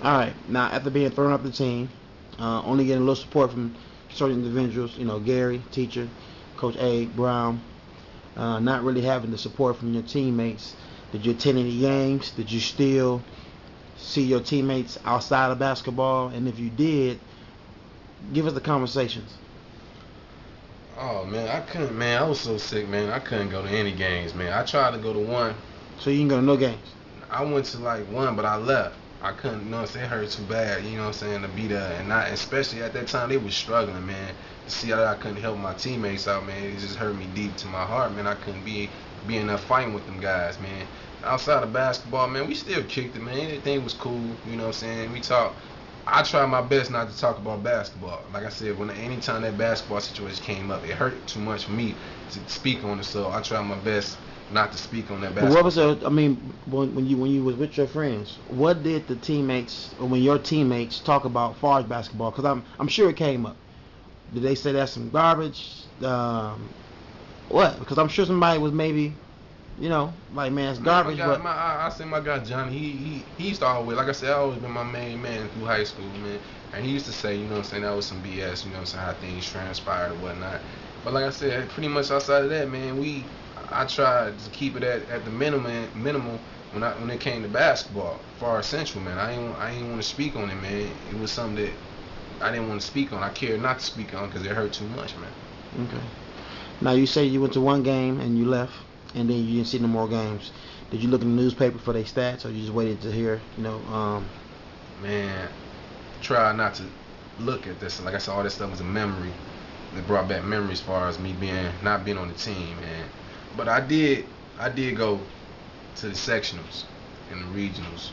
All right. Now, after being thrown off the team, only getting a little support from certain individuals, Gary, teacher, Coach A, Brown, not really having the support from your teammates. Did you attend any games? Did you still see your teammates outside of basketball? And if you did, give us the conversations. Oh man, I couldn't. Man, I was so sick, man. I couldn't go to any games, man. I tried to go to one. So you can go to no games. I went to like one, but I left. I couldn't, it hurt too bad, to be there. And not, especially at that time, they was struggling, man. To see how I couldn't help my teammates out, man, it just hurt me deep to my heart, man. I couldn't be in there fighting with them guys, man. Outside of basketball, man, we still kicked it, man. Everything was cool, We talked. I try my best not to talk about basketball. Like I said, anytime that basketball situation came up, it hurt too much for me to speak on it. So I try my best not to speak on that But what was basketball. I mean, when you was with your friends, what did the teammates or when your teammates talk about far as basketball? Because I'm sure it came up. Did they say that's some garbage? What? Because I'm sure somebody was maybe, like man, it's Man, my garbage. guy, But I say my guy Johnny, he used to always, like I said, I always been my main man through high school, man. And he used to say, that was some BS, how things transpired or whatnot. But like I said, pretty much outside of that, man, I tried to keep it at the minimum when it came to basketball. Far as Central, man, I ain't want to speak on it, man. It was something that I didn't want to speak on. I cared not to speak on because it hurt too much, man. okay. Now you say you went to one game and you left, and then you didn't see no more games. Did you look in the newspaper for their stats, or you just waited to hear? Man, try not to look at this. Like I said, all this stuff was a memory. It brought back memories as far as me not being on the team, man. But I did go to the sectionals and the regionals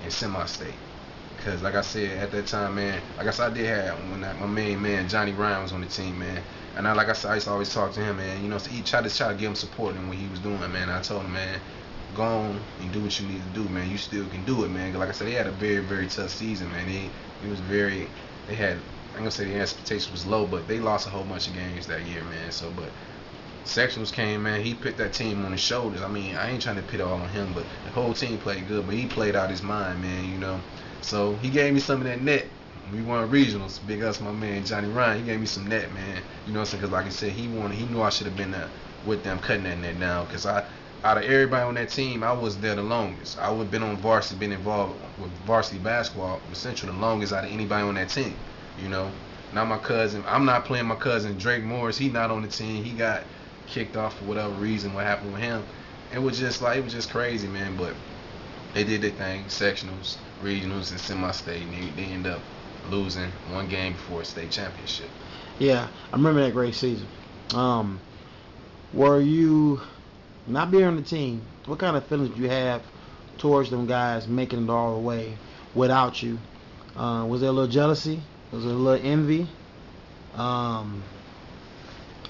and semi-state. Cause like I said at that time, man, like I said, I did have my main man Johnny Ryan was on the team, man. And like I said, I used to always talk to him, man. So he try to give him support in what he was doing, man. I told him, man, go on and do what you need to do, man. You still can do it, man. Like I said, they had a very, very tough season, man. It was very. They had. I'm gonna say the expectation was low, but they lost a whole bunch of games that year, man. So, but sectionals came, man. He put that team on his shoulders. I mean, I ain't trying to pit all on him, but the whole team played good. But he played out his mind, man. So he gave me some of that net. We won regionals. Big us, my man Johnny Ryan. He gave me some net, man. Because like I said, he knew I should have been there with them cutting that net down. Because out of everybody on that team, I was there the longest. I would have been on varsity, been involved with varsity basketball with Central the longest out of anybody on that team. Now my cousin, I'm not playing my cousin Drake Morris. He not on the team. He got kicked off for whatever reason. What happened with him? It was just crazy, man. But they did their thing, sectionals, regionals, and semi-state, and they end up losing one game before a state championship. Yeah, I remember that great season. Were you not being on the team? What kind of feelings did you have towards them guys making it all the way without you? Was there a little jealousy? Was there a little envy? Was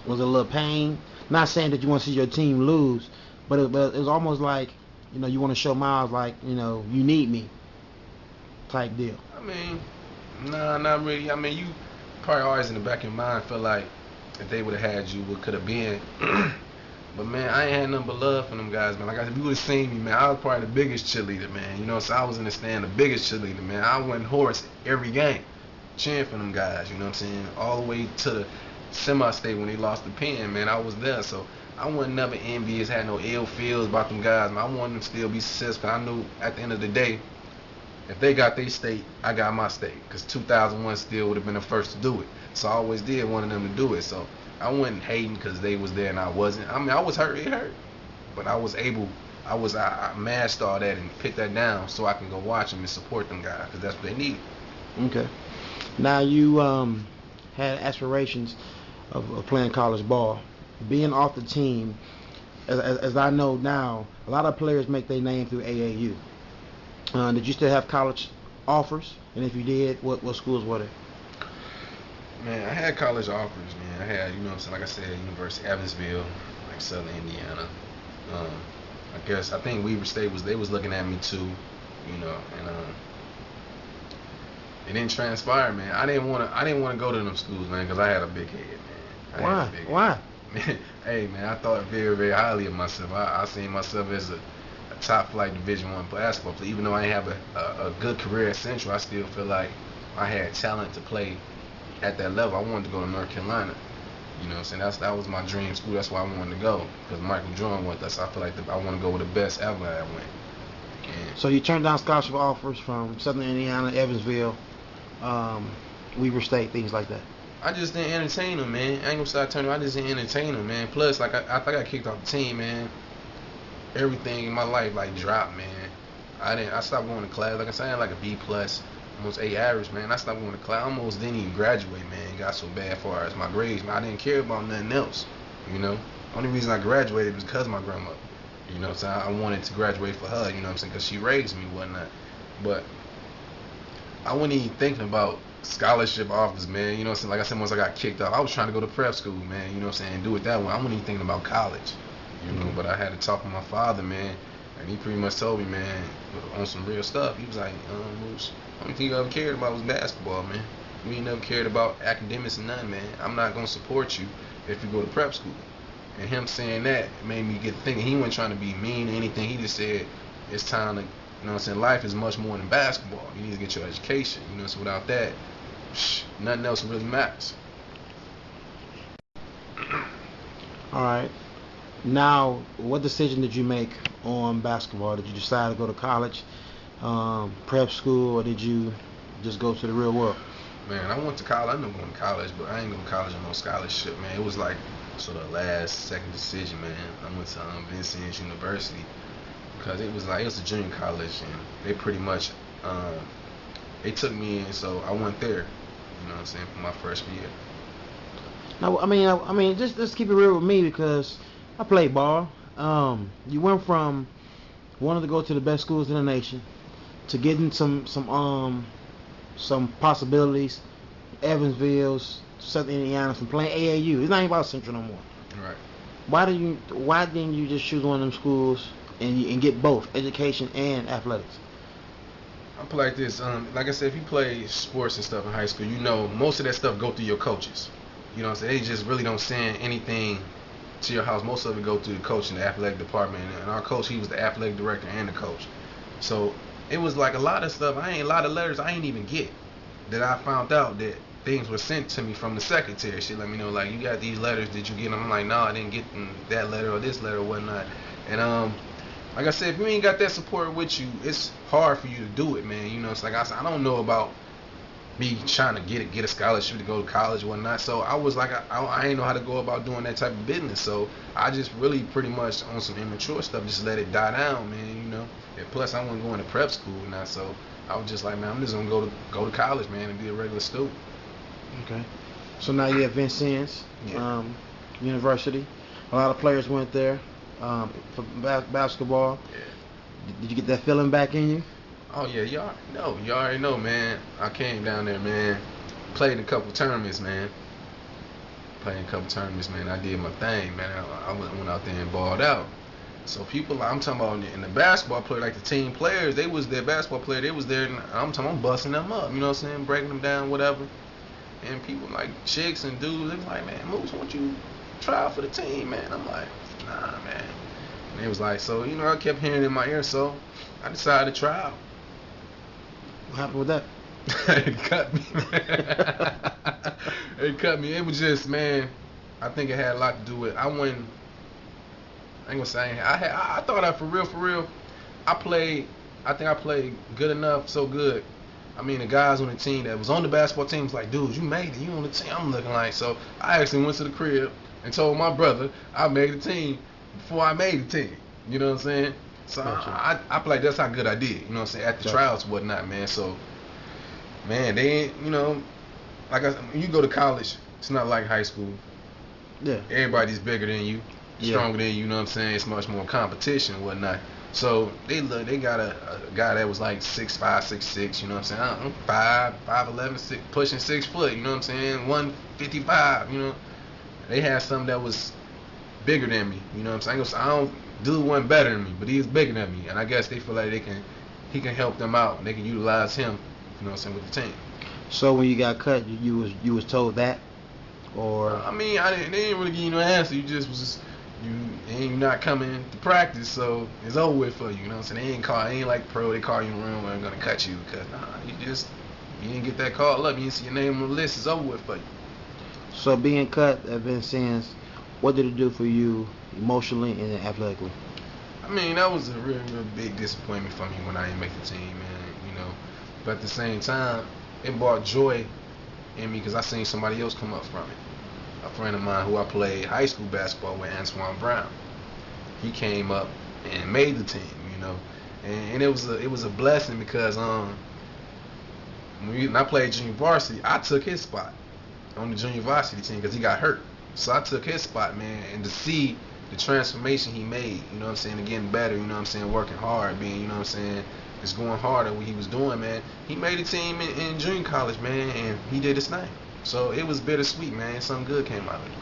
there a little pain? Not saying that you want to see your team lose, but it was almost like you want to show Miles like you need me type deal. I mean, nah, not really. I mean, you probably always in the back of your mind feel like if they would have had you, what could have been. But man, I ain't had nothing but love for them guys, man. Like I said, if you would have seen me, man, I was probably the biggest cheerleader, man. So I was in the stand, the biggest cheerleader, man. I went horse every game, cheering for them guys. You know what I'm saying? All the way to the semi-state when they lost the pen, man. I was there, so I wasn't never envious, had no ill feels about them guys, man. I wanted them to still be successful. I knew at the end of the day, if they got their state, I got my state. Because 2001 still would have been the first to do it. So I always did wanted them to do it. So I wasn't hating because they was there and I wasn't. I mean, I was hurt. It hurt. But I masked all that and put that down so I can go watch them and support them guys because that's what they need. Okay. Now you had aspirations of playing college ball. Being off the team, as I know now, a lot of players make their name through AAU. Did you still have college offers? And if you did, what schools were they? Man, I had college offers, man. I had, like I said, University of Evansville, like Southern Indiana. I think Weaver State they was looking at me too, and it didn't transpire, man. I didn't want to go to them schools, man, because I had a big head, man. Why? Why? Hey, man, I thought very, very highly of myself. I seen myself as a top flight Division I basketball player. Even though I didn't have a good career at Central, I still feel like I had talent to play at that level. I wanted to go to North Carolina. You know what I'm saying? That was my dream school. That's why I wanted to go, because Michael Jordan went there. So I feel like I want to go with the best ever I went. And So you turned down scholarship offers from Southern Indiana, Evansville, Weber State, things like that. I just didn't entertain them, man. I ain't gonna start turning. I just didn't entertain them, man. Plus, like after I got kicked off the team, man, everything in my life like dropped, man. I stopped going to class. Like I said, I had like a B plus, almost A average, man. I stopped going to class. I almost didn't even graduate, man. It got so bad as far as my grades, man. I didn't care about nothing else, you know. Only reason I graduated was because of my grandmother. You know what I'm saying? I wanted to graduate for her, you know what I'm saying, because she raised me and whatnot. But I wasn't even thinking about scholarship offers, man. You know what I'm saying? Like I said, once I got kicked off, I was trying to go to prep school, man. You know what I'm saying? Do it that way. I wasn't even thinking about college, you know. But I had to talk with my father, man, and he pretty much told me, man, on some real stuff. He was like, Moose, only thing you ever cared about was basketball, man. You ain't never cared about academics and nothing, man. I'm not gonna support you if you go to prep school. And him saying that made me get thinking. He wasn't trying to be mean or anything. He just said it's time to, you know what I'm saying, life is much more than basketball. You need to get your education, you know, so without that, nothing else really matters. All right. Now, what decision did you make on basketball? Did you decide to go to college, prep school, or did you just go to the real world? Man, I went to college. I ended up going to college, but I ain't going to college on no scholarship, man. It was like sort of second decision, man. I went to Vincennes University because it was a junior college, and they pretty much they took me in, so I went there. You know what I'm saying, for my freshman year. Now, I mean, just let's keep it real with me because I played ball. You went from wanting to go to the best schools in the nation to getting some possibilities, Evansville's, Southern Indiana, from playing AAU. It's not even about Central no more. Right. Why didn't you just choose one of them schools and get both education and athletics? I play like this. Like I said, if you play sports and stuff in high school, you know most of that stuff go through your coaches. You know what I'm saying? They just really don't send anything to your house. Most of it go through the coach in the athletic department. And our coach, he was the athletic director and the coach. So it was like a lot of stuff. A lot of letters I ain't even get. That I found out that things were sent to me from the secretary. She let me know, like, you got these letters, did you get them? I'm like, no, I didn't get that letter or this letter or whatnot. And like I said, if you ain't got that support with you, it's hard for you to do it, man. You know, it's like I said, I don't know about me trying to get a scholarship to go to college or whatnot. So I was like, I ain't know how to go about doing that type of business. So I just really pretty much on some immature stuff, just let it die down, man. You know. And plus, I wasn't going to prep school now, so I was just like, man, I'm just gonna go to college, man, and be a regular student. Okay. So now you're at Vincennes University. A lot of players went there for basketball. Yeah. Did you get that feeling back in you? Oh yeah, you already know, man. I came down there, man. Played in a couple tournaments, man. I did my thing, man. I went out there and balled out. So people, I'm talking about in the basketball player, like the team players, they was their basketball player. They was there, and I'm busting them up. You know what I'm saying? Breaking them down, whatever. And people like chicks and dudes, they was like, man, Moose, why don't you try out for the team, man? I'm like, nah, man. And they was like, so, you know, I kept hearing it in my ear, so I decided to try out. What happened with that? It cut me, man. It cut me. It was just, man, I think it had a lot to do with, I ain't gonna say I thought for real, I think I played good enough, so good. I mean, the guys on the team that was on the basketball team was like, dude, you made it. You on the team. I'm looking like, so I actually went to the crib and told my brother I made the team before I made the team. You know what I'm saying? So I feel like that's how good I did. You know what I'm saying? At the tryouts and whatnot, man. So, man, they ain't, you know, like when you go to college, it's not like high school. Yeah. Everybody's bigger than you, stronger than you. You know what I'm saying? It's much more competition and whatnot. So they got a guy that was like 6'5", 6'6", you know what I'm saying? I'm 5'11", pushing 6 foot, you know what I'm saying? 155, you know. They had something that was bigger than me, you know what I'm saying? Dude wasn't better than me, but he was bigger than me, and I guess they feel like he can help them out, and they can utilize him, you know what I'm saying, with the team. So when you got cut, you was told that, or? I mean, they didn't really give you no answer. You just was, you not coming to practice, so it's over with for you. You know what I'm saying? They ain't like pro. They call you in the room and they're gonna cut you because you didn't get that call up. You didn't see your name on the list. It's over with for you. So being cut at Vincennes, what did it do for you emotionally and athletically? I mean, that was a real big disappointment for me when I didn't make the team, man. But at the same time, it brought joy in me because I seen somebody else come up from it. A friend of mine who I played high school basketball with, Antoine Brown. He came up and made the team, and it was a blessing because when I played junior varsity, I took his spot on the junior varsity team because he got hurt. So I took his spot, man, and to see the transformation he made, and getting better, working hard, being, just going harder what he was doing, man. He made a team in junior college, man, and he did his thing. So it was bittersweet, man. Something good came out of it.